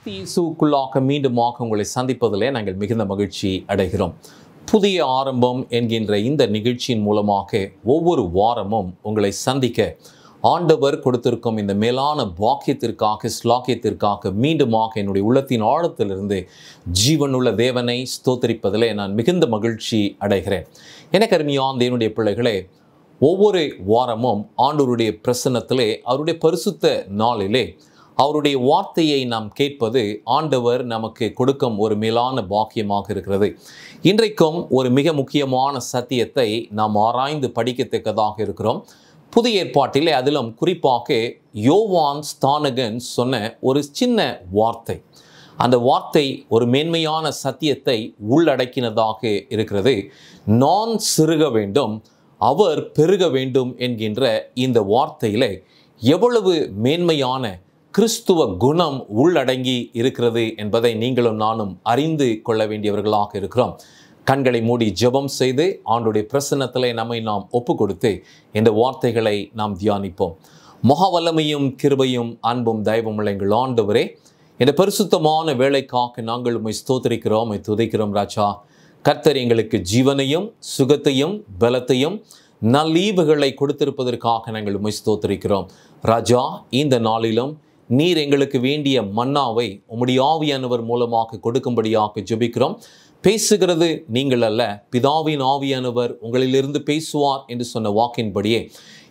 இயேசுவுக்குள்ளாக மீண்டுமாக உங்களை சந்திப்பதிலே நாங்கள் மிகுந்த மகிழ்ச்சி அடைகிறோம். புதிய ஆரம்பம் என்கின்ற இந்த நிகழ்ச்சியின் மூலமாக ஒவ்வொரு வாரமும் உங்களை சந்திக்க ஆண்டவர் கொடுத்திருக்கும் இந்த மேலான பாக்கியத்திற்காக ஸ்லாக்கியத்திற்காக மீண்டுமாக என்னுடைய உள்ளத்தின் ஆழத்திலிருந்து ஜீவனுள்ள தேவனை ஸ்தோத்திரிப்பதிலே நான் மிகுந்த மகிழ்ச்சி அடைகிறேன். எனக்கு அருமையான தேவனுடைய பிள்ளைகளே, ஒவ்வொரு வாரமும் ஆண்டவருடைய பிரசன்னத்திலே அவருடைய பரிசுத்த நாளிலே அவருடைய வார்த்தையை நாம் கேட்பது ஆண்டவர் நமக்கு கொடுக்கும் ஒரு மேலான பாக்கியமாக இருக்கிறது. இன்றைக்கும் ஒரு மிக முக்கியமான சத்தியத்தை நாம் ஆராய்ந்து படிக்கத்தக்கதாக இருக்கிறோம். புதிய ஏற்பாட்டிலே அதிலும் குறிப்பாக யோவான் ஸ்தானகன் சொன்ன ஒரு சின்ன வார்த்தை, அந்த வார்த்தை ஒரு மேன்மையான சத்தியத்தை உள்ளடக்கினதாக இருக்கிறது. நான் சிறுக வேண்டும், அவர் பெருக வேண்டும் என்கின்ற இந்த வார்த்தையிலே எவ்வளவு மேன்மையான கிறிஸ்துவ குணம் உள்ளடங்கி இருக்கிறது என்பதை நீங்களும் நானும் அறிந்து கொள்ள வேண்டியவர்களாக இருக்கிறோம். கண்களை மூடி ஜெபம் செய்து ஆண்டவருடைய பிரசன்னத்திலே நம்மை நாம் ஒப்பு கொடுத்து இந்த வார்த்தைகளை நாம் தியானிப்போம். மகாவல்லமையும் கிருபையும் அன்பும் தயவும் உள்ள எங்கள் ஆண்டவரே, இந்த பரிசுத்தமான வேலைக்காக நாங்கள் உம்மை ஸ்தோத்திரிக்கிறோம், உம்மை துதிக்கிறோம் ராஜா. கர்த்தர் எங்களுக்கு ஜீவனையும் சுகத்தையும் பலத்தையும் நல்லீவுகளை கொடுத்திருப்பதற்காக நாங்கள் உம்மை ஸ்தோத்திரிக்கிறோம் ராஜா. இந்த நாளிலும் நீர் எங்களுக்கு வேண்டிய மன்னாவை உம்முடைய ஆவியானவர் மூலமாக கொடுக்கும்படியாக ஜெபிக்கிறோம். பேசுகிறது நீங்கள் அல்ல, பிதாவின் ஆவியானவர் உங்களிலிருந்து பேசுவார் என்று சொன்ன வாக்கின்படியே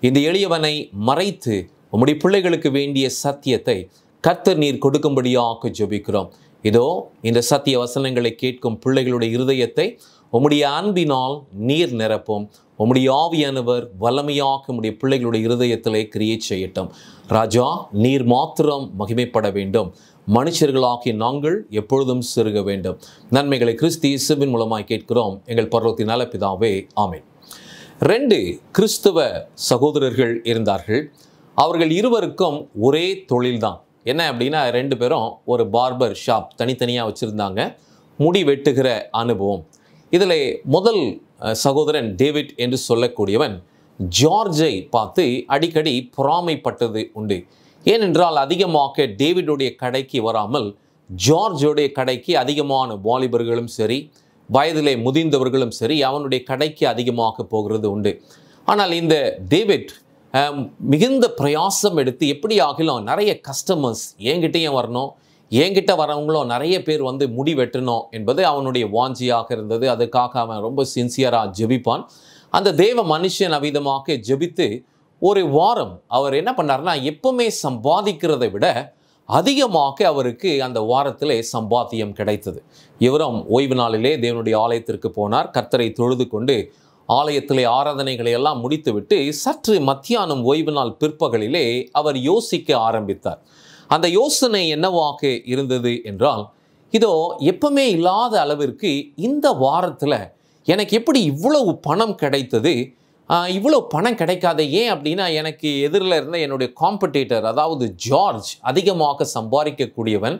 இந்த எளியவனை மறைத்து உம்முடைய பிள்ளைகளுக்கு வேண்டிய சத்தியத்தை கர்த்தர் நீர் கொடுக்கும்படியாக ஜெபிக்கிறோம். இதோ இந்த சத்திய வசனங்களை கேட்கும் பிள்ளைகளுடைய இருதயத்தை உம்முடைய அன்பினால் நீர் நிரப்பும். உம்முடைய ஆவியானவர் வல்லமையாக உம்முடைய பிள்ளைகளுடைய இருதயத்திலே கிரியேட் செய்யட்டும் ராஜா. நீர் மாத்திரம் மகிமைப்பட வேண்டும், மனுஷர்களாகிய நாங்கள் எப்பொழுதும் சிறுக வேண்டும். நன்மைகளை கிறிஸ்து இயேசுவின் மூலமாய் கேட்கிறோம் எங்கள் பரலோகத்தின் நல்ல பிதாவே, ஆமென். 2 கிறிஸ்தவ சகோதரர்கள் இருந்தார்கள். அவர்கள் இருவருக்கும் ஒரே தொழில்தான். என்ன அப்படின்னா, 2 பேரும் ஒரு பார்பர் ஷாப் தனித்தனியாக வச்சுருந்தாங்க, முடி வெட்டுகிற அனுபவம். இதில் முதல் சகோதரன் டேவிட் என்று சொல்லக்கூடியவன் ஜார்ஜை பார்த்து அடிக்கடி பொறாமைப்பட்டது உண்டு. ஏனென்றால் அதிகமாக டேவிடுடைய கடைக்கு வராமல் ஜார்ஜோடைய கடைக்கு அதிகமான வாலிபர்களும் சரி, வயதிலே முதிர்ந்தவர்களும் சரி, அவனுடைய கடைக்கு அதிகமாக போகிறது உண்டு. ஆனால் இந்த டேவிட் மிகுந்த பிரயாசம் எடுத்து எப்படி ஆகலாம் நிறைய கஸ்டமர்ஸ் என்கிட்டையும் வரணும், என்கிட்ட வரவங்களும் நிறைய பேர் வந்து முடி வெட்டணும் என்பது அவனுடைய வாஞ்சியாக இருந்தது. அதுக்காக அவன் ரொம்ப சின்சியராக ஜெபிப்பான். அந்த தேவ மனுஷன் அவ்விதமாக ஜெபித்து ஒரு வாரம் அவர் என்ன பண்ணார்னா, எப்பவுமே சம்பாதிக்கிறதை விட அதிகமாக அவருக்கு அந்த வாரத்திலே சம்பாத்தியம் கிடைத்தது. இவரும் ஓய்வு நாளிலே தேவனுடைய ஆலயத்திற்கு போனார். கர்த்தரை தொழுது கொண்டு ஆலயத்திலே ஆராதனைகளை எல்லாம் முடித்துவிட்டு சற்று மத்தியானம் ஓய்வு நாள் பிற்பகலிலே அவர் யோசிக்க ஆரம்பித்தார். அந்த யோசனை என்னவாக இருந்தது என்றால், இதோ எப்பவுமே இல்லாத அளவிற்கு இந்த வாரத்தில் எனக்கு எப்படி இவ்வளவு பணம் கிடைத்தது, இவ்வளோ பணம் கிடைக்காத ஏன் அப்படின்னா, எனக்கு எதிரில் இருந்த என்னுடைய காம்படிட்டர் அதாவது ஜார்ஜ் அதிகமாக சம்பாதிக்கக்கூடியவன்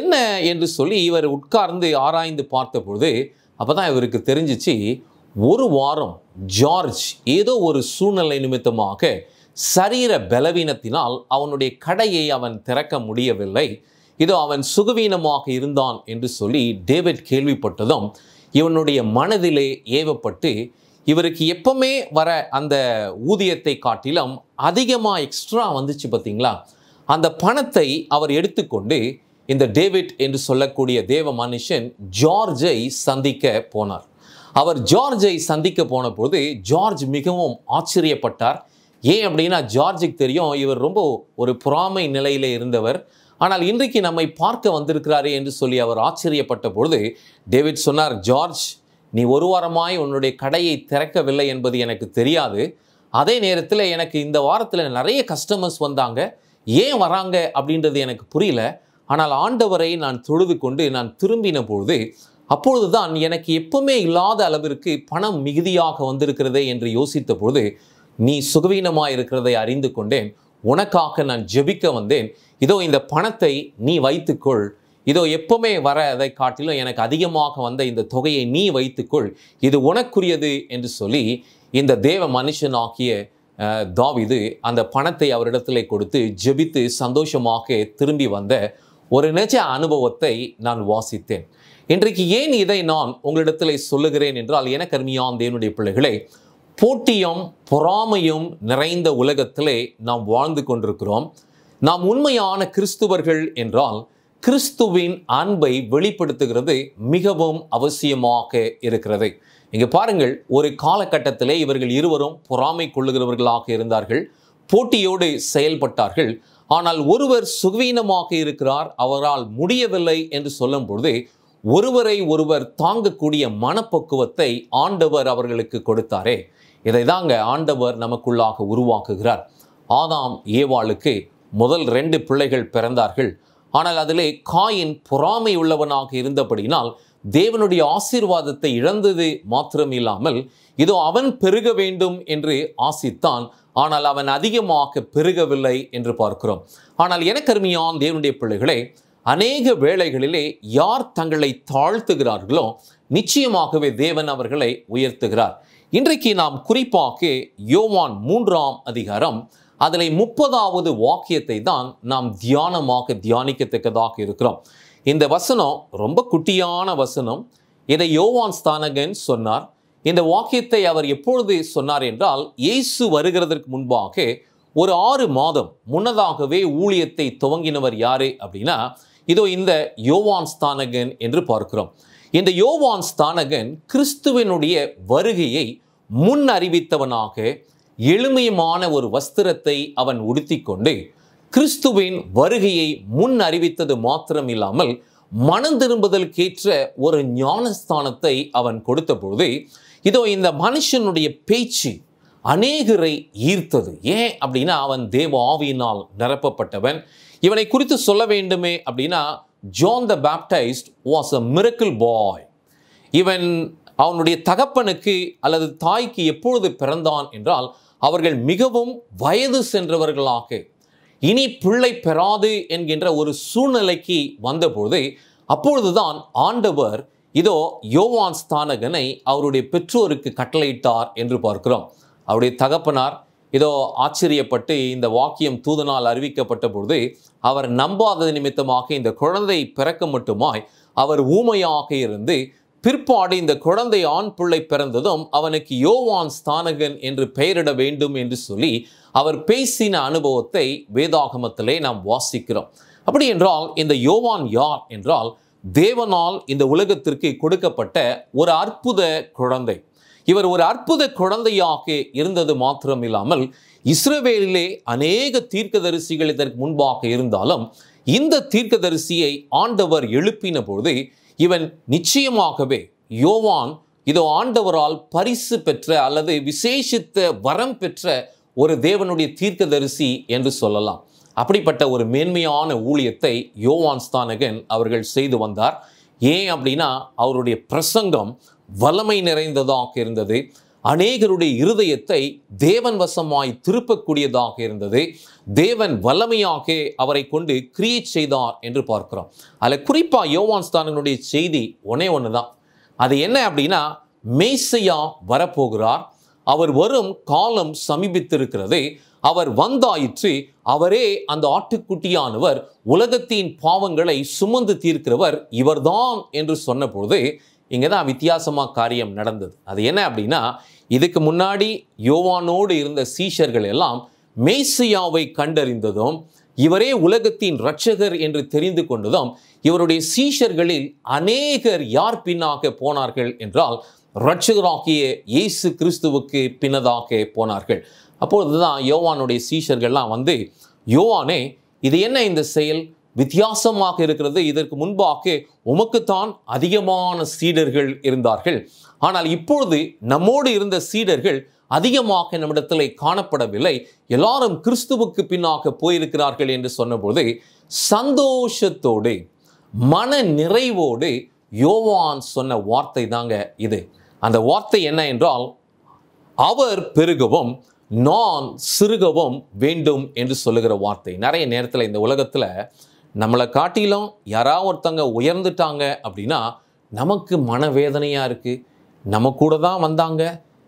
என்ன என்று சொல்லி இவர் உட்கார்ந்து ஆராய்ந்து பார்த்தபொழுது அப்போ தான் இவருக்கு தெரிஞ்சிச்சு, ஒரு வாரம் ஜார்ஜ் ஏதோ ஒரு சூழ்நிலை நிமித்தமாக சரீர பலவீனத்தினால் அவனுடைய கடையை அவன் திறக்க முடியவில்லை, இதோ அவன் சுகவீனமாக இருந்தான் என்று சொல்லி டேவிட் கேள்விப்பட்டதும் இவனுடைய மனதிலே ஏவப்பட்டு இவருக்கு எப்பவுமே வர அந்த ஊதியத்தை காட்டிலும் அதிகமாக எக்ஸ்ட்ரா வந்துச்சு பார்த்தீங்களா, அந்த பணத்தை அவர் எடுத்துக்கொண்டு இந்த டேவிட் என்று சொல்லக்கூடிய தேவ மனுஷன் ஜார்ஜை சந்திக்க போனார். அவர் ஜார்ஜை சந்திக்க போன போது ஜார்ஜ் மிகவும் ஆச்சரியப்பட்டார். ஏன் அப்படின்னா, ஜார்ஜுக்கு தெரியும் இவர் ரொம்ப ஒரு பொறாமை நிலையிலே இருந்தவர். ஆனால் இன்றைக்கு நம்மை பார்க்க வந்திருக்கிறாரே என்று சொல்லி அவர் ஆச்சரியப்பட்ட பொழுது டேவிட் சொன்னார், ஜார்ஜ், நீ ஒரு வாரமாய் உன்னுடைய கடையை திறக்கவில்லை என்பது எனக்கு தெரியாது. அதே நேரத்தில் எனக்கு இந்த வாரத்தில் நிறைய கஸ்டமர்ஸ் வந்தாங்க, ஏன் வராங்க அப்படின்றது எனக்கு புரியல. ஆனால் ஆண்டவரை நான் தொழுது கொண்டு நான் திரும்பின பொழுது அப்பொழுதுதான் எனக்கு எப்பவுமே இல்லாத அளவிற்கு பணம் மிகுதியாக வந்திருக்கிறதே என்று யோசித்த பொழுது, நீ சுகவீனமாக இருக்கிறதை அறிந்து கொண்டேன், உனக்காக நான் ஜெபிக்க வந்தேன், இதோ இந்த பணத்தை நீ வைத்துக்கொள், இதோ எப்பவுமே வர அதை காட்டிலும் எனக்கு அதிகமாக வந்த இந்த தொகையை நீ வைத்துக்கொள், இது உனக்குரியது என்று சொல்லி இந்த தேவ மனுஷனாகிய தாவீது அந்த பணத்தை அவரிடத்திலே கொடுத்து ஜெபித்து சந்தோஷமாக திரும்பி வந்த ஒரு நிஜ அனுபவத்தை நான் வாசித்தேன். இன்றைக்கு ஏன் இதை நான் உங்களிடத்தில் சொல்லுகிறேன் என்றால், எனக்கு அருமையான தேவனுடைய பிள்ளைகளே, போட்டியும் பொறாமையும் நிறைந்த உலகத்திலே நாம் வாழ்ந்து கொண்டிருக்கிறோம். நாம் உண்மையான கிறிஸ்துவர்கள் என்றால் கிறிஸ்துவின் அன்பை வெளிப்படுத்துகிறது மிகவும் அவசியமாக இருக்கிறது. இங்கே பாருங்கள், ஒரு காலகட்டத்திலே இவர்கள் இருவரும் பொறாமை கொள்ளுகிறவர்களாக இருந்தார்கள், போட்டியோடு செயல்பட்டார்கள். ஆனால் ஒருவர் சுகவீனமாக இருக்கிறார், அவரால் முடியவில்லை என்று சொல்லும் பொழுது ஒருவரை ஒருவர் தாங்கக்கூடிய மனப்பக்குவத்தை ஆண்டவர் அவர்களுக்கு கொடுத்தாரே, இதை தாங்க ஆண்டவர் நமக்குள்ளாக உருவாக்குகிறார். ஆதாம் ஏவாளுக்கு முதல் 2 பிள்ளைகள் பிறந்தார்கள். ஆனால் அதிலே காயின் பொறாமை உள்ளவனாக இருந்தபடினால் தேவனுடைய ஆசீர்வாதத்தை இழந்தது மாத்திரம் இல்லாமல் இதோ அவன் பெருக வேண்டும் என்று ஆசித்தான், ஆனால் அவன் அதிகமாக பெருகவில்லை என்று பார்க்கிறோம். ஆனால் எனக்கு அருமையான தேவனுடைய பிள்ளைகளே, அநேக வேளைகளிலே யார் தங்களை தாழ்த்துகிறார்களோ நிச்சயமாகவே தேவன் அவர்களை உயர்த்துகிறார். இன்றைக்கு நாம் குறிப்பாக யோவான் 3ஆம் அதிகாரம் அதில் 30வது வாக்கியத்தை தான் நாம் தியானிக்கத்தக்கதாக இருக்கிறோம். இந்த வசனம் ரொம்ப குட்டியான வசனம். இதை யோவான் ஸ்நானகன் சொன்னார். இந்த வாக்கியத்தை அவர் எப்பொழுது சொன்னார் என்றால், இயேசு வருகிறதற்கு முன்பாக ஒரு 6 மாதம் முன்னதாகவே ஊழியத்தை துவங்கினவர் யாரு அப்படின்னா, இதோ இந்த யோவான் ஸ்நானகன் என்று பார்க்கிறோம். இந்த யோவான் ஸ்நானகன் கிறிஸ்துவனுடைய வருகையை முன் அறிவித்தவனாக எளிமையான ஒரு வஸ்திரத்தை அவன் உடுத்திக்கொண்டு கிறிஸ்துவின் வருகையை முன் அறிவித்தது மாத்திரம் இல்லாமல் மனம் திரும்புதலுக்கேற்ற ஒரு ஞானஸ்தானத்தை அவன் கொடுத்த பொழுது இதோ இந்த மனுஷனுடைய பேச்சு அநேகரை ஈர்த்தது. ஏன் அப்படின்னா, அவன் தேவ ஆவியினால் நிரப்பப்பட்டவன். இவனை குறித்து சொல்ல வேண்டுமே அப்படின்னா, John the baptised was a miracle boy. இவன் அவனுடைய தகப்பனுக்கு அல்லது தாய்க்கு எப்பொழுது பிறந்தான் என்றால், அவர்கள் மிகவும் வயது சென்றவர்களாக இனி பிள்ளை பெறாது என்கின்ற ஒரு சூழ்நிலைக்கு வந்தபோது அப்பொழுதுதான் ஆண்டவர் இதோ யோவான் ஸ்நானகனை அவருடைய பெற்றோருக்கு கட்டளையிட்டார் என்று பார்க்கிறோம். அவருடைய தகப்பனார் இதோ ஆச்சரியப்பட்டு இந்த வாக்கியம் தூதனால் அறிவிக்கப்பட்ட பொழுது அவர் நம்பாதது நிமித்தமாக இந்த குழந்தை பிறக்க மட்டுமாய் அவர் ஊமையாக இருந்து பிற்பாடு இந்த குழந்தை ஆண் பிள்ளை பிறந்ததும் அவனுக்கு யோவான் ஸ்நானகன் என்று பெயரிட வேண்டும் என்று சொல்லி அவர் பேசின அனுபவத்தை வேதாகமத்திலே நாம் வாசிக்கிறோம். அப்படி என்றால் இந்த யோவான் யார் என்றால், தேவனால் இந்த உலகத்திற்கு கொடுக்கப்பட்ட ஒரு அற்புத குழந்தை. இவர் ஒரு அற்புத குழந்தையாக இருந்தது மாத்திரம் இல்லாமல் இஸ்ரவேலிலே அநேக தீர்க்கதரிசிகள் இதற்கு முன்பாக இருந்தாலும் இந்த தீர்க்கதரிசியை ஆண்டவர் எழுப்பின பொழுது இவன் நிச்சயமாகவே யோவான் இதோ ஆண்டவரால் பரிசு பெற்ற அல்லது விசேஷித்த வரம் பெற்ற ஒரு தேவனுடைய தீர்க்கதரிசி என்று சொல்லலாம். அப்படிப்பட்ட ஒரு மேன்மையான ஊழியத்தை யோவான் ஸ்நானகன் அவர்கள் செய்து வந்தார். ஏன் அப்படின்னா, அவருடைய பிரசங்கம் வல்லமை நிறைந்ததாக இருந்தது. அநேகருடைய இருதயத்தை தேவன் வசமாய் திருப்பக்கூடியதாக இருந்தது. தேவன் வல்லமையாக அவரை கொண்டு கிரியேட் செய்தார் என்று பார்க்கிறோம். அதில் குறிப்பாக யோவான் ஸ்நானகனுடைய செய்தி ஒன்று தான். அது என்ன அப்படின்னா, மேசியா வரப்போகிறார், அவர் வரும் காலம் சமீபித்திருக்கிறது, அவர் வந்தாயிற்று, அவரே அந்த ஆட்டுக்குட்டியானவர், உலகத்தின் பாவங்களை சுமந்து தீர்க்கிறவர் இவர்தான் என்று சொன்ன பொழுது இங்கே தான் வித்தியாசமாக காரியம் நடந்தது. அது என்ன அப்படின்னா, இதுக்கு முன்னாடி யோவானோடு இருந்த சீஷர்கள் எல்லாம் மேசியாவை கண்டறிந்ததும் இவரே உலகத்தின் இரட்சகர் என்று தெரிந்து கொண்டதும் இவருடைய சீஷர்களில் அநேகர் யார் பின்னாக போனார்கள் என்றால், இரட்சகராகிய இயேசு கிறிஸ்துவுக்கு பின்னதாக போனார்கள். அப்பொழுதுதான் யோவானுடைய சீஷர்கள்லாம் வந்து, யோவானே, இது என்ன இந்த செயல்? வித்தியாசமாக இருக்கிறது. இதற்கு முன்பாக உமக்குத்தான் அதிகமான சீடர்கள் இருந்தார்கள், ஆனால் இப்பொழுது நம்மோடு இருந்த சீடர்கள் அதிகமாக நம்மிடத்தில் காணப்படவில்லை, எல்லாரும் கிறிஸ்துவுக்கு பின்னாக போயிருக்கிறார்கள் என்று சொன்னபோது சந்தோஷத்தோடு மன நிறைவோடு யோவான் சொன்ன வார்த்தை தாங்க இது. அந்த வார்த்தை என்ன என்றால், அவர் பெருகவும் நான் சிறுகவும் வேண்டும் என்று சொல்லுகிற வார்த்தை. நிறைய நேரத்தில் இந்த உலகத்தில் நம்மளை காட்டிலும் யாராவது ஒருத்தங்க உயர்ந்துட்டாங்க அப்படின்னா நமக்கு மனவேதனையாக இருக்குது. நம்ம கூட தான் வந்தாங்க,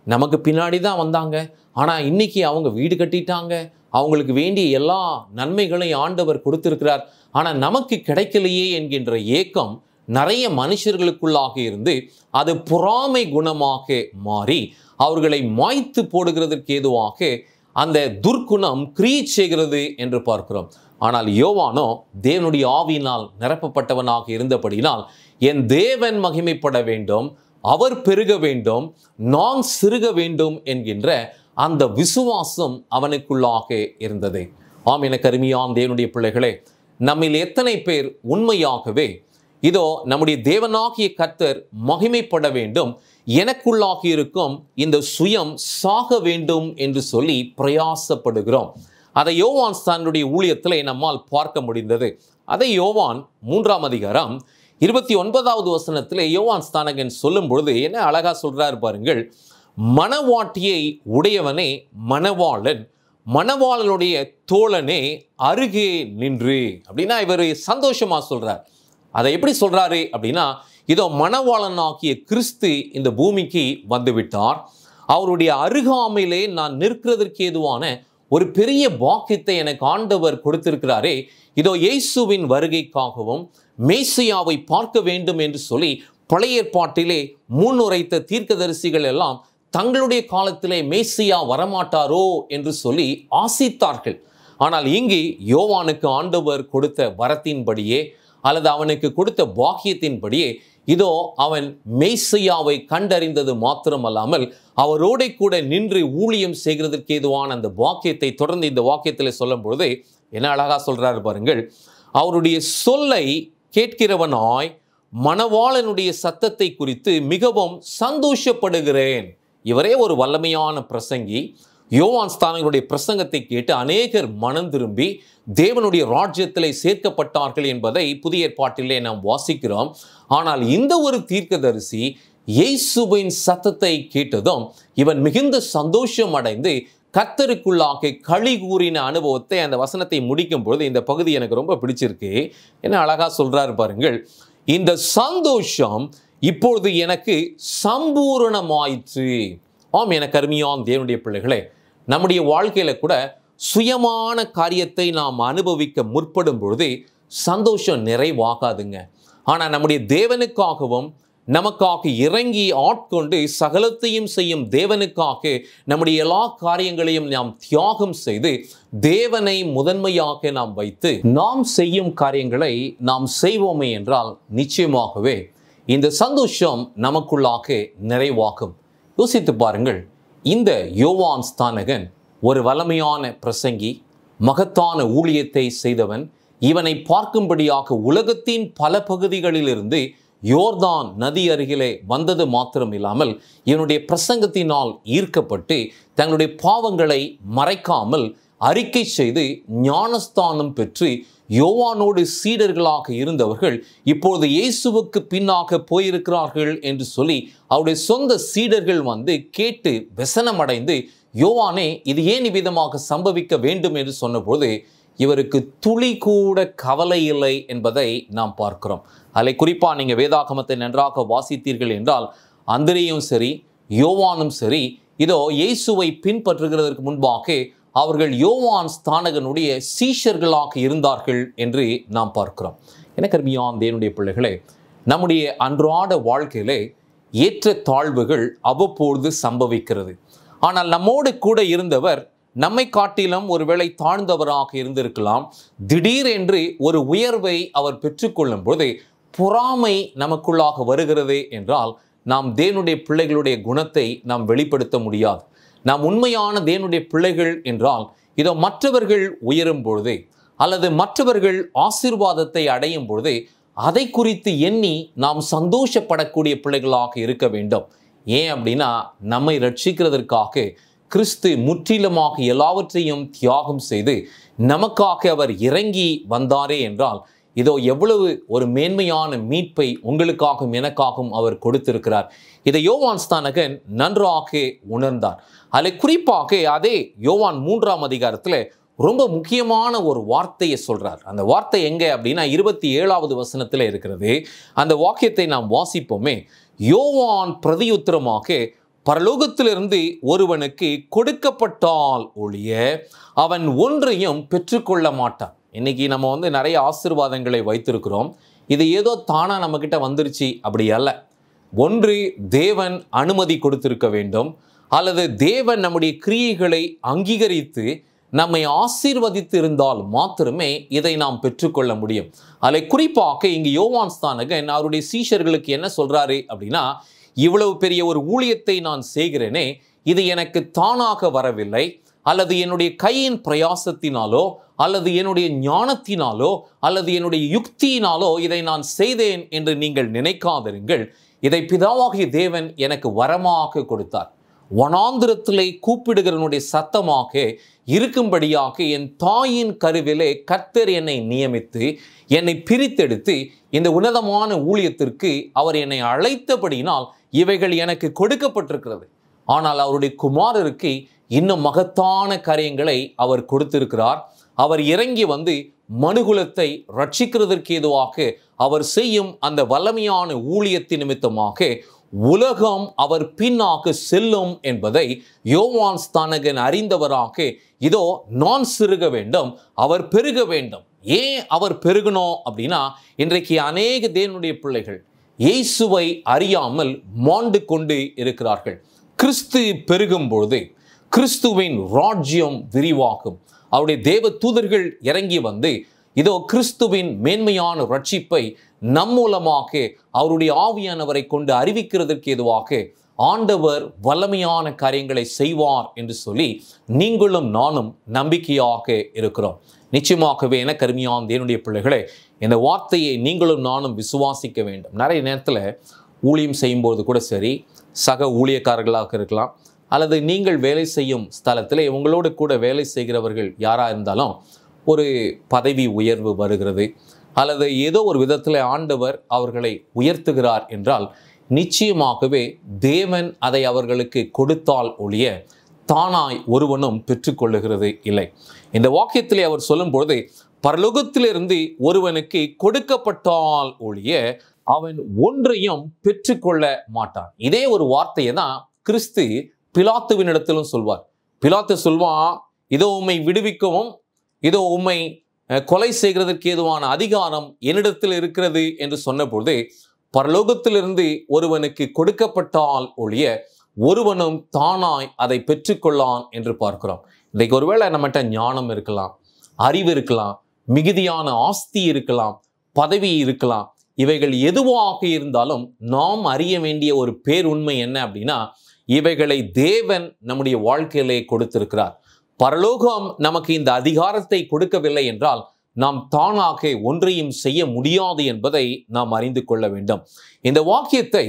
நமக்கு பின்னாடி தான் வந்தாங்க, ஆனால் இன்றைக்கி அவங்க வீடு கட்டிட்டாங்க, அவங்களுக்கு வேண்டிய எல்லா நன்மைகளையும் ஆண்டவர் கொடுத்திருக்கிறார், ஆனால் நமக்கு கிடைக்கலையே என்கின்ற ஏக்கம் நிறைய மனுஷர்களுக்குள்ளாக இருந்து அது பொறாமை குணமாக மாறி அவர்களை மாய்த்து போடுகிறதற்கு ஏதுவாக அந்த துர்க்குணம் கிரியை செய்கிறது என்று பார்க்கிறோம். ஆனால் யோவானோ தேவனுடைய ஆவியினால் நிரப்பப்பட்டவனாக இருந்தபடினால் என் தேவன் மகிமைப்பட வேண்டும், அவர் பெருக வேண்டும், நான் சிறுக வேண்டும் என்கின்ற அந்த விசுவாசம் அவனுக்குள்ளாக இருந்தது. ஆம், எனக்கு அருமையான தேவனுடைய பிள்ளைகளே, நம்மில் எத்தனை பேர் உண்மையாகவே இதோ நம்முடைய தேவனாகிய கர்த்தர் மகிமைப்பட வேண்டும், எனக்குள்ளாக இருக்கும் இந்த சுயம் சாக வேண்டும் என்று சொல்லி பிரயாசப்படுகிறோம். அதை யோவான் தன்னுடைய ஊழியத்தில் நம்மால் பார்க்க முடிந்தது. அதை யோவான் 3ஆம் அதிகாரம் 29வது வசனத்தில் யோவான் ஸ்நானகன் சொல்லும் பொழுது என்ன அழகா சொல்றாரு பாருங்கள். மணவாட்டியை உடையவனே மணவாளன், மணவாளனுடைய தோழனே அருகே நின்று. அப்படின்னா இவர் சந்தோஷமா சொல்றார். அதை எப்படி சொல்றாரு அப்படின்னா, இதோ மணவாளனாகிய கிறிஸ்து இந்த பூமிக்கு வந்துவிட்டார், அவருடைய அருகாமையிலே நான் நிற்கிறதற்கு ஏதுவான ஒரு பெரிய பாக்கியத்தை எனக்கு ஆண்டவர் கொடுத்திருக்கிறாரே, இதோ இயேசுவின் வருகைக்காகவும் மேசியாவை பார்க்க வேண்டும் என்று சொல்லி பழைய ஏற்பாட்டிலே முன்னுரைத்த தீர்க்கதரிசிகள் எல்லாம் தங்களுடைய காலத்திலே மேசியா வரமாட்டாரோ என்று சொல்லி ஆசித்தார்கள். ஆனால் இங்கே யோவானுக்கு ஆண்டவர் கொடுத்த வரத்தின்படியே அல்லது அவனுக்கு கொடுத்த பாக்கியத்தின்படியே இதோ அவன் மேசியாவை கண்டறிந்தது மாத்திரமல்லாமல் அவரோட கூட நின்று ஊழியம் செய்கிறதற்கு ஏதுவான அந்த வாக்கியத்தை தொடர்ந்து இந்த வாக்கியத்தில் சொல்லும் பொழுது என்ன அழகா சொல்றாரு பாருங்கள். அவருடைய சொல்லை கேட்கிறவனாய் மணவாளனுடைய சத்தத்தை குறித்து மிகவும் சந்தோஷப்படுகிறேன். இவரே ஒரு வல்லமையான பிரசங்கி. யோவான் ஸ்நானகனுடைய பிரசங்கத்தை கேட்டு அநேகர் மனம் திரும்பி தேவனுடைய ராஜ்யத்திலே சேர்க்கப்பட்டார்கள் என்பதை புதிய ஏற்பாட்டிலே நாம் வாசிக்கிறோம். ஆனால் இந்த ஒரு தீர்க்கதரிசி இயேசுவின் சத்தத்தை கேட்டதும் இவன் மிகுந்த சந்தோஷம் அடைந்து கர்த்தருக்குள்ளாக களி கூறின அனுபவத்தை அந்த வசனத்தை முடிக்கும் பொழுது இந்த பகுதி எனக்கு ரொம்ப பிடிச்சிருக்கு. என்ன அழகா சொல்றாரு பாருங்கள். இந்த சந்தோஷம் இப்பொழுது எனக்கு சம்பூரணமாயிற்று. ஆம், எனக்கு அருமையான தேவனுடைய பிள்ளைகளே, நம்முடைய வாழ்க்கையில கூட சுயமான காரியத்தை நாம் அனுபவிக்க முற்படும் பொழுது சந்தோஷம் நிறைவாகாதுங்க. ஆனால் நம்முடைய தேவனுக்காகவும் நமக்காக இறங்கி ஆட்கொண்டு சகலத்தையும் செய்யும் தேவனுக்காக நம்முடைய எல்லா காரியங்களையும் நாம் தியாகம் செய்து தேவனை முதன்மையாக நாம் வைத்து நாம் செய்யும் காரியங்களை நாம் செய்வோமே என்றால் நிச்சயமாகவே இந்த சந்தோஷம் நமக்குள்ளாக நிறைவாகும். யோசித்து பாருங்கள். இந்த யோவான் ஸ்நானகன் ஒரு வல்லமையான பிரசங்கி, மகத்தான ஊழியத்தை செய்தவன். இவனை பார்க்கும்படியாக உலகத்தின் பல பகுதிகளிலிருந்து யோர்தான் நதி அருகிலே வந்தது மாத்திரம் இல்லாமல் இவனுடைய பிரசங்கத்தினால் ஈர்க்கப்பட்டு தங்களுடைய பாவங்களை மறைக்காமல் அறிக்கை செய்து ஞானஸ்தானம் பெற்று யோவானோடு சீடர்களாக இருந்தவர்கள் இப்பொழுது இயேசுவுக்கு பின்னாக போயிருக்கிறார்கள் என்று சொல்லி அவருடைய சொந்த சீடர்கள் வந்து கேட்டு வெசனமடைந்து, யோவானே இது ஏன் இவ்விதமாக சம்பவிக்க வேண்டும் என்று சொன்னபோது இவருக்கு துளி கூட கவலை இல்லை என்பதை நாம் பார்க்கிறோம். அதில் குறிப்பாக நீங்கள் வேதாகமத்தை நன்றாக வாசித்தீர்கள் என்றால் அந்திரேயும் சரி யோவானும் சரி இதோ இயேசுவை பின்பற்றுகிறதற்கு முன்பாக அவர்கள் யோவான் ஸ்நானகனுடைய சீஷர்களாக இருந்தார்கள் என்று நாம் பார்க்கிறோம். எனக்கு அருமையான தேவனுடைய பிள்ளைகளே, நம்முடைய அன்றாட வாழ்க்கையிலே ஏற்ற தாழ்வுகள் அவ்வப்பொழுது சம்பவிக்கிறது. ஆனால் நம்மோடு கூட இருந்தவர் நம்மை காட்டிலும் ஒருவேளை தாழ்ந்தவராக இருந்திருக்கலாம். திடீரென்று ஒரு உயர்வை அவர் பெற்றுக்கொள்ளும் போது பொறாமை நமக்குள்ளாக வருகிறது என்றால் நாம் தேவனுடைய பிள்ளைகளுடைய குணத்தை நாம் வெளிப்படுத்த முடியாது. நாம் உண்மையான தேவனுடைய பிள்ளைகள் என்றால் இதோ மற்றவர்கள் உயரும் பொழுது அல்லது மற்றவர்கள் ஆசீர்வாதத்தை அடையும் பொழுது அதை குறித்து எண்ணி நாம் சந்தோஷப்படக்கூடிய பிள்ளைகளாக இருக்க வேண்டும். ஏன் அப்படின்னா, நம்மை ரட்சிக்கிறதற்காக கிறிஸ்து முற்றிலுமாக எல்லாவற்றையும் தியாகம் செய்து நமக்காக அவர் இறங்கி வந்தாரே என்றால், இதோ எவ்வளவு ஒரு மேன்மையான மீட்பை உங்களுக்காகவும் எனக்காகவும் அவர் கொடுத்திருக்கிறார். இதை யோவான் ஸ்நானகன் நன்றாக உணர்ந்தார். அதில் குறிப்பாக அதே யோவான் 3ஆம் அதிகாரத்தில் ரொம்ப முக்கியமான ஒரு வார்த்தையை சொல்றார். அந்த வார்த்தை எங்க அப்படின்னா 27வது வசனத்தில் இருக்கிறது. அந்த வாக்கியத்தை நாம் வாசிப்போமே. யோவான் பிரதியுத்தரமாக, பரலோகத்திலிருந்து ஒருவனுக்கு கொடுக்கப்பட்டால் ஒழிய அவன் ஒன்றையும் பெற்றுக்கொள்ள மாட்டான். இன்னைக்கு நம்ம நிறைய ஆசீர்வாதங்களை வைத்திருக்கிறோம். இது ஏதோ தானா நம்ம கிட்ட வந்துருச்சு அப்படி அல்ல. ஒன்று தேவன் அனுமதி கொடுத்திருக்க வேண்டும், அல்லது தேவன் நம்முடைய கிரியைகளை அங்கீகரித்து நம்மை ஆசீர்வதித்து இருந்தால் மாத்திரமே இதை நாம் பெற்றுக்கொள்ள முடியும். அதில் குறிப்பாக இங்கு யோவான் ஸ்நானகன் அவருடைய சீஷர்களுக்கு என்ன சொல்றாரு அப்படின்னா, இவ்வளவு பெரிய ஒரு ஊழியத்தை நான் செய்கிறேனே, இது எனக்கு தானாக வரவில்லை, அல்லது என்னுடைய கையின் பிரயாசத்தினாலோ, அல்லது என்னுடைய ஞானத்தினாலோ, அல்லது என்னுடைய யுக்தியினாலோ இதை நான் செய்தேன் என்று நீங்கள் நினைக்காதிருங்கள். இதை பிதாவாகிய தேவன் எனக்கு வரமாக கொடுத்தார். வனாந்திரத்திலே கூப்பிடுகிறவனுடைய சத்தமாக இருக்கும்படியாக என் தாயின் கருவிலே கர்த்தர் என்னை நியமித்து என்னை பிரித்தெடுத்து இந்த உன்னதமான ஊழியத்திற்கு அவர் என்னை அழைத்தபடியினால் இவைகள் எனக்கு கொடுக்கப்பட்டிருக்கிறது. ஆனால் அவருடைய குமாரருக்கு இன்னும் மகத்தான காரியங்களை அவர் கொடுத்திருக்கிறார். அவர் இறங்கி வந்து மனுகுலத்தை ரட்சிக்கிறதற்கு ஏதுவாக அவர் செய்யும் அந்த வல்லமையான ஊழியத்தின் நிமித்தமாக உலகம் அவர் பின்னாக செல்லும் என்பதை யோவான் ஸ்நானகன் அறிந்தவராக, இதோ நான் சிறுக வேண்டும், அவர் பெருக வேண்டும். ஏன் அவர் பெருகணும் அப்படின்னா, இன்றைக்கு அநேக தேவனுடைய பிள்ளைகள் இயேசுவை அறியாமல் மாண்டு கொண்டு இருக்கிறார்கள். கிறிஸ்து பெருகும் பொழுது கிறிஸ்துவின் ராஜ்யம் விரிவாகும். அவருடைய தேவ தூதர்கள் இறங்கி வந்து இதோ கிறிஸ்துவின் மேன்மையான ரட்சிப்பை நம் மூலமாக அவருடைய ஆவியானவரை கொண்டு அறிவிக்கிறதற்கு ஏதுவாக ஆண்டவர் வல்லமையான காரியங்களை செய்வார் என்று சொல்லி நீங்களும் நானும் நம்பிக்கையாக இருக்கிறோம். நிச்சயமாகவே என கருமையான தேவனுடைய பிள்ளைகளே, இந்த வார்த்தையை நீங்களும் நானும் விசுவாசிக்க வேண்டும். நிறைய நேரத்தில் ஊழியம் செய்யும்போது கூட சரி, சக ஊழியக்காரர்களாக இருக்கலாம், அல்லது நீங்கள் வேலை செய்யும் ஸ்தலத்தில் உங்களோடு கூட வேலை செய்கிறவர்கள் யாராக இருந்தாலும் ஒரு பதவி உயர்வு வருகிறது, அல்லது ஏதோ ஒரு விதத்தில் ஆண்டவர் அவர்களை உயர்த்துகிறார் என்றால் நிச்சயமாகவே தேவன் அதை அவர்களுக்கு கொடுத்தால் ஒழிய தானாய் ஒருவனும் பெற்றுக்கொள்ளுகிறது இல்லை. இந்த வாக்கியத்திலே அவர் சொல்லும் பொழுது, பரலோகத்திலிருந்து ஒருவனுக்கு கொடுக்கப்பட்டால் ஒழிய அவன் ஒன்றையும் பெற்றுக்கொள்ள மாட்டான். இதே ஒரு வார்த்தையை தான் கிறிஸ்து பிலாத்துவினிடத்திலும் சொல்வார். பிலாத்து சொல்வான், இதோ உம்மை விடுவிக்கவும், இதோ உம்மை கொலை செய்கிறதற்கு ஏதுவான அதிகாரம் என்னிடத்தில் இருக்கிறது என்று சொன்னபோது, பரலோகத்திலிருந்து ஒருவனுக்கு கொடுக்கப்பட்டால் ஒழிய ஒருவனும் தானாய் அதை பெற்றுக்கொள்ளான் என்று பார்க்கிறோம். இன்றைக்கு ஒருவேளை நம்மகிட்ட ஞானம் இருக்கலாம், அறிவு இருக்கலாம், மிகுதியான ஆஸ்தி இருக்கலாம், பதவி இருக்கலாம். இவைகள் எதுவாக இருந்தாலும் நாம் அறிய வேண்டிய ஒரு பேருண்மை என்ன அப்படின்னா, இவைகளை தேவன் நம்முடைய வாழ்க்கையிலே கொடுத்திருக்கிறார். பரலோகம் நமக்கு இந்த அதிகாரத்தை கொடுக்கவில்லை என்றால் நாம் தானாக ஒன்றையும் செய்ய முடியாது என்பதை நாம் அறிந்து கொள்ள வேண்டும். இந்த வாக்கியத்தை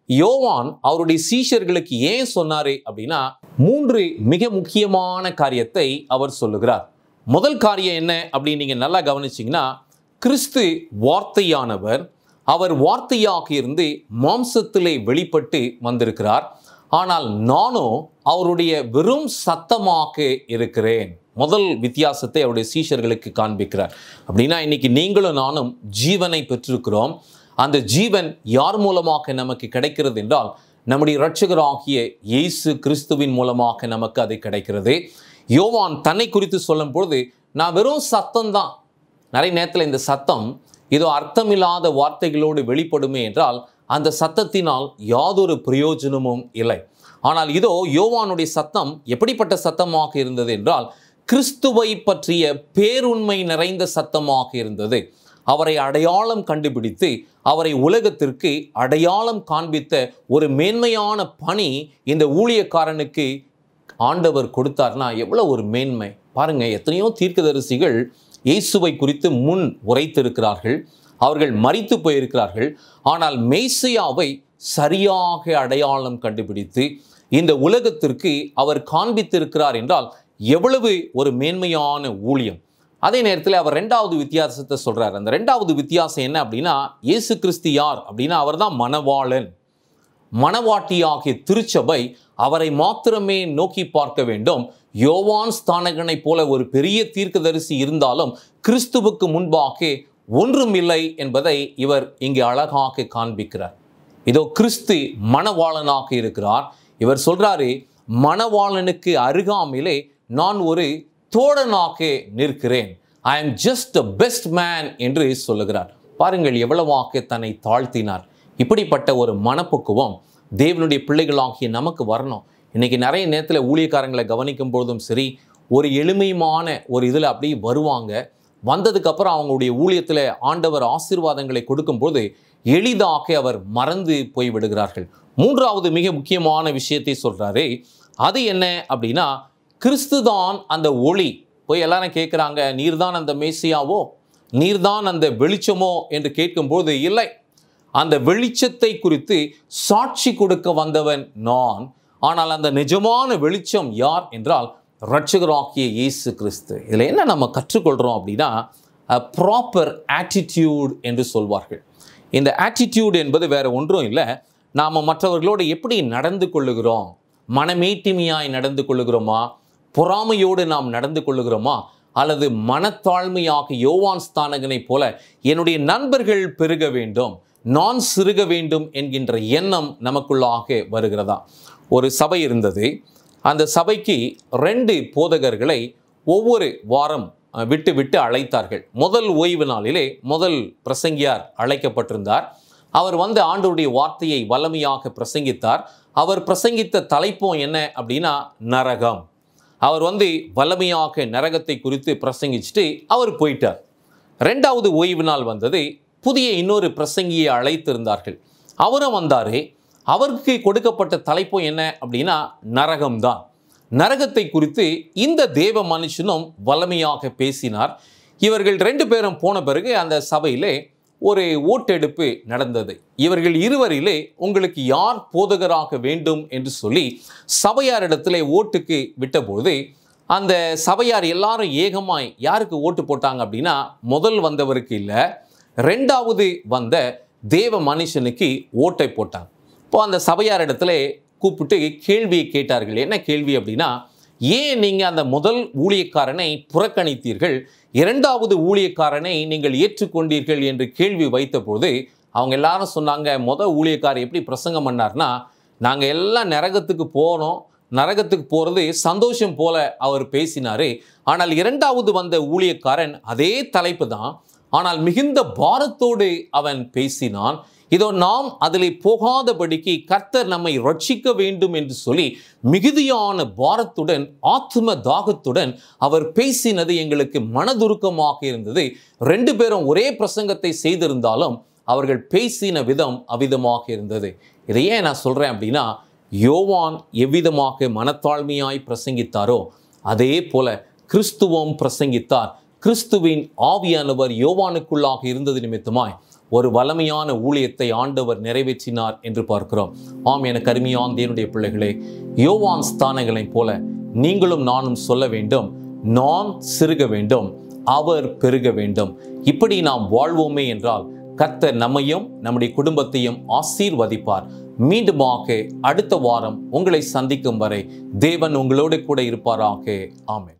யோவான் அவருடைய சீஷர்களுக்கு ஏன் சொன்னாரு அப்படின்னா, 3 மிக முக்கியமான காரியத்தை அவர் சொல்லுகிறார். முதல் காரியம் என்ன அப்படின்னு நீங்க நல்லா கவனிச்சீங்கன்னா, கிறிஸ்து வார்த்தையானவர், அவர் வார்த்தையாக இருந்து மாம்சத்திலே வெளிப்பட்டு வந்திருக்கிறார். ஆனால் நானும் அவருடைய வெறும் சத்தமாக இருக்கிறேன். முதல் வித்தியாசத்தை அவருடைய சீஷர்களுக்கு காண்பிக்கிறார். அப்படின்னா இன்னைக்கு நீங்களும் நானும் ஜீவனை பெற்றிருக்கிறோம். அந்த ஜீவன் யார் மூலமாக நமக்கு கிடைக்கிறது என்றால், நம்முடைய இரட்சகராகிய இயேசு கிறிஸ்துவின் மூலமாக நமக்கு அது கிடைக்கிறது. யோவான் தன்னை குறித்து சொல்லும் பொழுது, நான் வெறும் சத்தம் தான். நிறைய நேரத்தில் இந்த சத்தம் ஏதோ அர்த்தமில்லாத வார்த்தைகளோடு வெளிப்படுமே என்றால் அந்த சத்தத்தினால் யாதொரு பிரயோஜனமும் இல்லை. ஆனால் இதோ யோவானுடைய சத்தம் எப்படிப்பட்ட சத்தமாக இருந்தது என்றால், கிறிஸ்துவை பற்றிய பேருண்மை நிறைந்த சத்தமாக இருந்தது. அவரை அடையாளம் கண்டுபிடித்து அவரை உலகத்திற்கு அடையாளம் காண்பித்த ஒரு மேன்மையான பணி இந்த ஊழியக்காரனுக்கு ஆண்டவர் கொடுத்தார்னா எவ்வளவு ஒரு மேன்மை பாருங்க. எத்தனையோ தீர்க்கதரிசிகள் இயேசுவை குறித்து முன் உரைத்திருக்கிறார்கள். அவர்கள் மரித்து போயிருக்கிறார்கள். ஆனால் மேசியாவை சரியாக அடையாளம் கண்டுபிடித்து இந்த உலகத்திற்கு அவர் காண்பித்திருக்கிறார் என்றால் எவ்வளவு ஒரு மேன்மையான ஊழியம். அதே நேரத்தில் அவர் ரெண்டாவது வித்தியாசத்தை சொல்றார். அந்த ரெண்டாவது வித்தியாசம் என்ன அப்படின்னா, இயேசு கிறிஸ்து யார் அப்படின்னா அவர்தான் மணவாளன். மணவாட்டியாகிய திருச்சபை அவரை மாத்திரமே நோக்கி பார்க்க வேண்டும். யோவான் ஸ்நானகனை போல ஒரு பெரிய தீர்க்கதரிசி இருந்தாலும் கிறிஸ்துவுக்கு முன்பாக ஒன்றும் இல்லை என்பதை இவர் இங்கே அழகாக காண்பிக்கிறார். இதோ கிறிஸ்து மணவாளனாக இருக்கிறார். இவர் சொல்றாரு, மணவாளனுக்கு அருகாமையிலே நான் ஒரு தோழனாக நிற்கிறேன். I am just the best man என்று சொல்லுகிறார். பாருங்கள் எவ்வளவாக தன்னை தாழ்த்தினார். இப்படிப்பட்ட ஒரு மனப்பக்குவம் தேவனுடைய பிள்ளைகளாகிய நமக்கு வரணும். இன்னைக்கு நிறைய நேரத்தில் ஊழியக்காரங்களை கவனிக்கும் பொழுதும் சரி, ஒரு எளிமையான ஒரு இதில் அப்படி வருவாங்க. வந்ததுக்கப்புறம் அவங்களுடைய ஊழியத்தில் ஆண்டவர் ஆசீர்வாதங்களை கொடுக்கும்போது எளிதாக அவர் மறந்து போய் விடுகிறார்கள். மூன்றாவது மிக முக்கியமான விஷயத்தை சொல்றாரு. அது என்ன அப்படின்னா, கிறிஸ்துதான் அந்த ஒளி. போய் எல்லாரும் கேட்குறாங்க, நீர்தான் அந்த மேசியாவோ, நீர்தான் அந்த வெளிச்சமோ என்று கேட்கும்போது இல்லை, அந்த வெளிச்சத்தை குறித்து சாட்சி கொடுக்க வந்தவன் நான். ஆனால் அந்த நிஜமான வெளிச்சம் யார் என்றால் இரட்சகராகிய இயேசு கிறிஸ்து. இதில் என்ன நம்ம கற்றுக்கொள்கிறோம் அப்படின்னா, ப்ராப்பர் ஆட்டிடியூட் என்று சொல்வார்கள். இந்த ஆட்டிடியூட் என்பது வேற ஒன்றும் இல்லை, நாம் மற்றவர்களோடு எப்படி நடந்து கொள்ளுகிறோம், மனமேட்டிமையாய் நடந்து கொள்ளுகிறோமா, பொறாமையோடு நாம் நடந்து கொள்ளுகிறோமா, அல்லது மனத்தாழ்மையாக யோவான் ஸ்நானகனை போல என்னுடைய நண்பர்கள் பெருக வேண்டும், நான் சிறுக வேண்டும் என்கின்ற எண்ணம் நமக்குள்ளாக வருகிறதா? ஒரு சபை இருந்தது. அந்த சபைக்கு 2 போதகர்களை ஒவ்வொரு வாரம் விட்டு விட்டு அழைத்தார்கள். முதல் ஓய்வு நாளிலே முதல் பிரசங்கியார் அழைக்கப்பட்டிருந்தார். அவர் வந்து ஆண்டவருடைய வார்த்தையை வல்லமையாக பிரசங்கித்தார். அவர் பிரசங்கித்த தலைப்பும் என்ன அப்படின்னா நரகம். அவர் வந்து வல்லமையாக நரகத்தை குறித்து பிரசங்கிச்சுட்டு அவர் போயிட்டார். 2வது ஓய்வு நாள் வந்தது. புதிய இன்னொரு பிரசங்கியை அழைத்திருந்தார்கள். அவரும் வந்தார். அவருக்கு கொடுக்கப்பட்ட தலைப்பும் என்ன அப்படின்னா நரகம்தான். நரகத்தை குறித்து இந்த தேவ மனுஷனும் வல்லமையாக பேசினார். இவர்கள் 2 பேரும் போன பிறகு அந்த சபையிலே ஒரு ஓட்டெடுப்பு நடந்தது. இவர்கள் இருவரிலே உங்களுக்கு யார் போதகராக வேண்டும் என்று சொல்லி சபையாரிடத்திலே ஓட்டுக்கு விட்டபோது அந்த சபையார் எல்லாரும் ஏகமாய் யாருக்கு ஓட்டு போட்டாங்க அப்படின்னா, முதல் வந்தவருக்கு இல்லை, 2வது வந்த தேவ மனுஷனுக்கு ஓட்டை போட்டாங்க. இப்போ அந்த சபையாரிடத்துல கூப்பிட்டு கேள்வியை கேட்டார்கள். என்ன கேள்வி அப்படின்னா, ஏன் நீங்கள் அந்த முதல் ஊழியக்காரனை புறக்கணித்தீர்கள், 2வது ஊழியக்காரனை நீங்கள் ஏற்றுக்கொண்டீர்கள் என்று கேள்வி வைத்தபோது அவங்க எல்லாரும் சொன்னாங்க, முதல் ஊழியக்காரர் எப்படி பிரசங்கம் பண்ணார்னா, நாங்கள் எல்லாம் நரகத்துக்கு போனோம், நரகத்துக்கு போகிறது சந்தோஷம் போல அவர் பேசினார். ஆனால் 2வது வந்த ஊழியக்காரன் அதே தலைப்பு தான், ஆனால் மிகுந்த பாரத்தோடு அவன் பேசினான். இதோ நாம் அதில் போகாதபடிக்கு கர்த்தர் நம்மை ரட்சிக்க வேண்டும் என்று சொல்லி மிகுதியான பாரத்துடன் ஆத்ம தாகத்துடன் அவர் பேசினது எங்களுக்கு மனதுருக்கமாக இருந்தது. 2 பேரும் ஒரே பிரசங்கத்தை செய்திருந்தாலும் அவர்கள் பேசின விதம் அவ்விதமாக இருந்தது. இதை ஏன் நான் சொல்கிறேன் அப்படின்னா, யோவான் எவ்விதமாக மனத்தாழ்மையாய் பிரசங்கித்தாரோ அதே போல கிறிஸ்துவும் பிரசங்கித்தார். கிறிஸ்துவின் ஆவியானவர் யோவானுக்குள்ளாக இருந்தது நிமித்தமாய் ஒரு வல்லமையான ஊழியத்தை ஆண்டவர் நிறைவேற்றினார் என்று பார்க்கிறோம். ஆம், எனக்கு அருமையான தேவனுடைய பிள்ளைகளே, யோவான் ஸ்நானகனைப் போல நீங்களும் நானும் சொல்ல வேண்டும், நான் சிறுக வேண்டும், அவர் பெருக வேண்டும். இப்படி நாம் வாழ்வோமே என்றால் கர்த்தர் நம்மையும் நம்முடைய குடும்பத்தையும் ஆசீர்வதிப்பார். மீண்டுமாக அடுத்த வாரம் உங்களை சந்திக்கும் வரை தேவன் உங்களோடு கூட இருப்பாராக. ஆமென்.